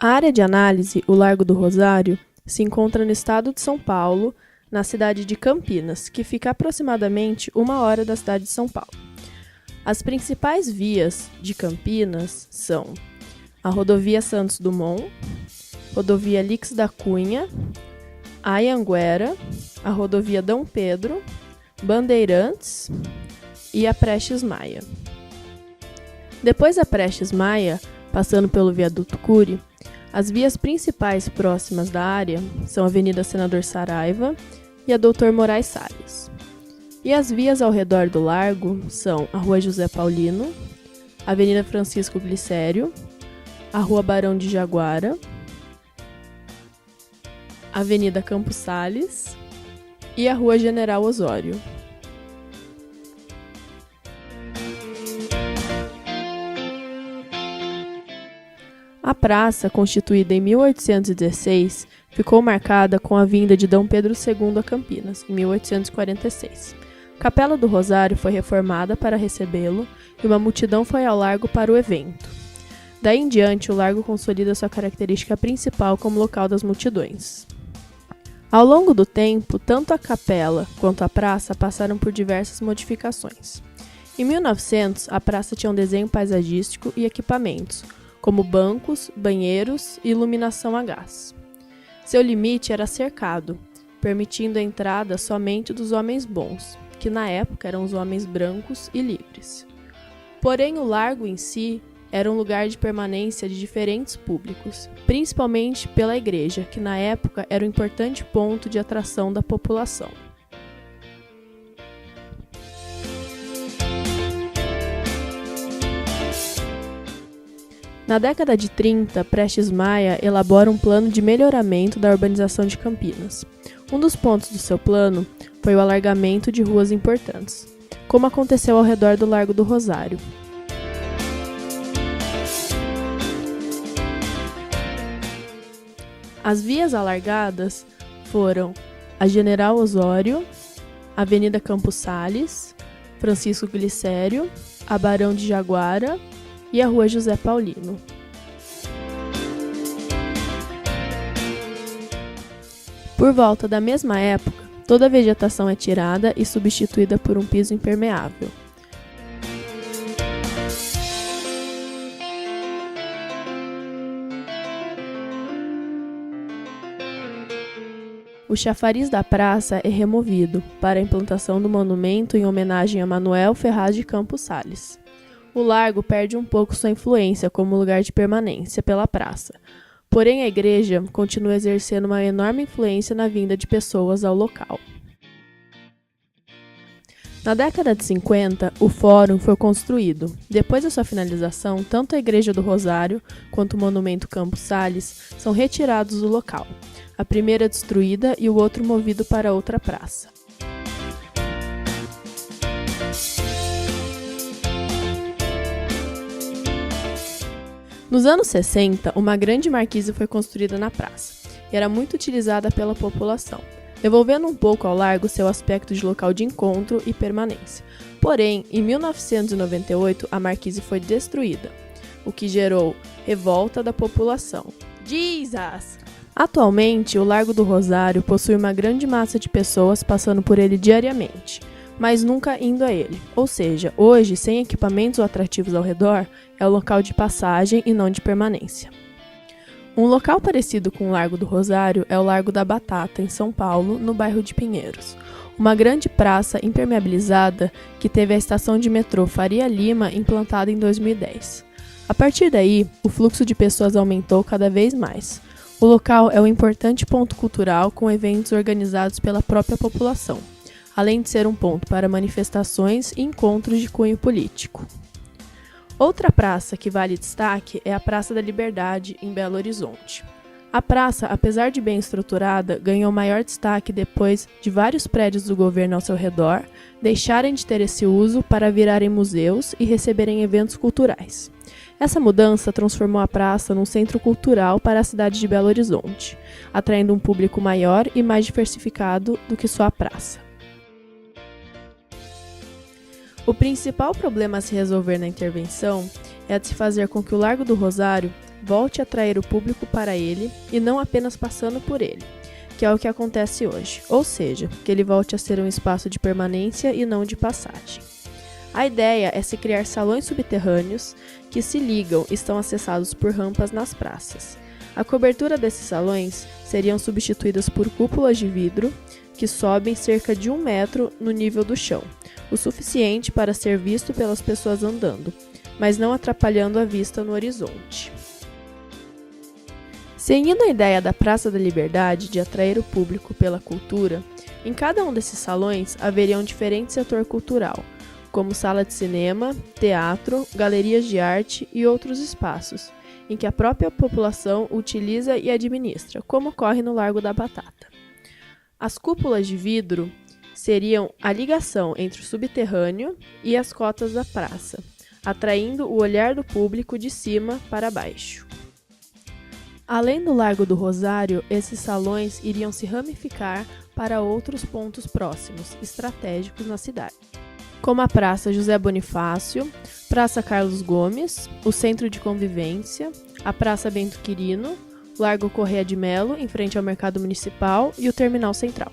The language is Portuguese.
A área de análise, o Largo do Rosário, se encontra no estado de São Paulo, na cidade de Campinas, que fica aproximadamente 1 hora da cidade de São Paulo. As principais vias de Campinas são a Rodovia Santos Dumont, Rodovia Lix da Cunha, a Anhanguera, a Rodovia Dom Pedro, Bandeirantes e a Prestes Maia. Depois da Prestes Maia, passando pelo Viaduto Cury, as vias principais próximas da área são a Avenida Senador Saraiva e a Doutor Moraes Salles. E as vias ao redor do largo são a Rua José Paulino, a Avenida Francisco Glicério, a Rua Barão de Jaguara, a Avenida Campos Sales e a Rua General Osório. A praça, constituída em 1816, ficou marcada com a vinda de Dom Pedro II a Campinas, em 1846. A Capela do Rosário foi reformada para recebê-lo e uma multidão foi ao largo para o evento. Daí em diante, o largo consolida sua característica principal como local das multidões. Ao longo do tempo, tanto a capela quanto a praça passaram por diversas modificações. Em 1900, a praça tinha um desenho paisagístico e equipamentos, como bancos, banheiros e iluminação a gás. Seu limite era cercado, permitindo a entrada somente dos homens bons, que na época eram os homens brancos e livres. Porém, o largo em si era um lugar de permanência de diferentes públicos, principalmente pela igreja, que na época era um importante ponto de atração da população. Na década de 30, Prestes Maia elabora um plano de melhoramento da urbanização de Campinas. Um dos pontos do seu plano foi o alargamento de ruas importantes, como aconteceu ao redor do Largo do Rosário. As vias alargadas foram a General Osório, Avenida Campos Sales, Francisco Glicério, a Barão de Jaguara e a Rua José Paulino. Por volta da mesma época, toda a vegetação é tirada e substituída por um piso impermeável. O chafariz da praça é removido para a implantação do monumento em homenagem a Manuel Ferraz de Campos Sales. O largo perde um pouco sua influência como lugar de permanência pela praça, porém a igreja continua exercendo uma enorme influência na vinda de pessoas ao local. Na década de 50, o Fórum foi construído. Depois da sua finalização, tanto a Igreja do Rosário quanto o Monumento Campos Sales são retirados do local, a primeira destruída e o outro movido para outra praça. Nos anos 60, uma grande marquise foi construída na praça e era muito utilizada pela população, devolvendo um pouco ao largo seu aspecto de local de encontro e permanência. Porém, em 1998, a marquise foi destruída, o que gerou revolta da população. Jesus! Atualmente, o Largo do Rosário possui uma grande massa de pessoas passando por ele diariamente, mas nunca indo a ele. Ou seja, hoje, sem equipamentos ou atrativos ao redor, é o local de passagem e não de permanência. Um local parecido com o Largo do Rosário é o Largo da Batata, em São Paulo, no bairro de Pinheiros. Uma grande praça impermeabilizada que teve a estação de metrô Faria Lima implantada em 2010. A partir daí, o fluxo de pessoas aumentou cada vez mais. O local é um importante ponto cultural com eventos organizados pela própria população, além de ser um ponto para manifestações e encontros de cunho político. Outra praça que vale destaque é a Praça da Liberdade, em Belo Horizonte. A praça, apesar de bem estruturada, ganhou maior destaque depois de vários prédios do governo ao seu redor deixarem de ter esse uso para virarem museus e receberem eventos culturais. Essa mudança transformou a praça num centro cultural para a cidade de Belo Horizonte, atraindo um público maior e mais diversificado do que só a praça. O principal problema a se resolver na intervenção é a de se fazer com que o Largo do Rosário volte a atrair o público para ele e não apenas passando por ele, que é o que acontece hoje, ou seja, que ele volte a ser um espaço de permanência e não de passagem. A ideia é se criar salões subterrâneos que se ligam e estão acessados por rampas nas praças. A cobertura desses salões seriam substituídas por cúpulas de vidro que sobem cerca de 1 metro no nível do chão, o suficiente para ser visto pelas pessoas andando, mas não atrapalhando a vista no horizonte. Seguindo a ideia da Praça da Liberdade de atrair o público pela cultura, em cada um desses salões haveria um diferente setor cultural, como sala de cinema, teatro, galerias de arte e outros espaços, em que a própria população utiliza e administra, como ocorre no Largo da Batata. As cúpulas de vidro seriam a ligação entre o subterrâneo e as cotas da praça, atraindo o olhar do público de cima para baixo. Além do Largo do Rosário, esses salões iriam se ramificar para outros pontos próximos, estratégicos na cidade, como a Praça José Bonifácio, Praça Carlos Gomes, o Centro de Convivência, a Praça Bento Quirino, Largo Corrêa de Melo, em frente ao Mercado Municipal, e o Terminal Central.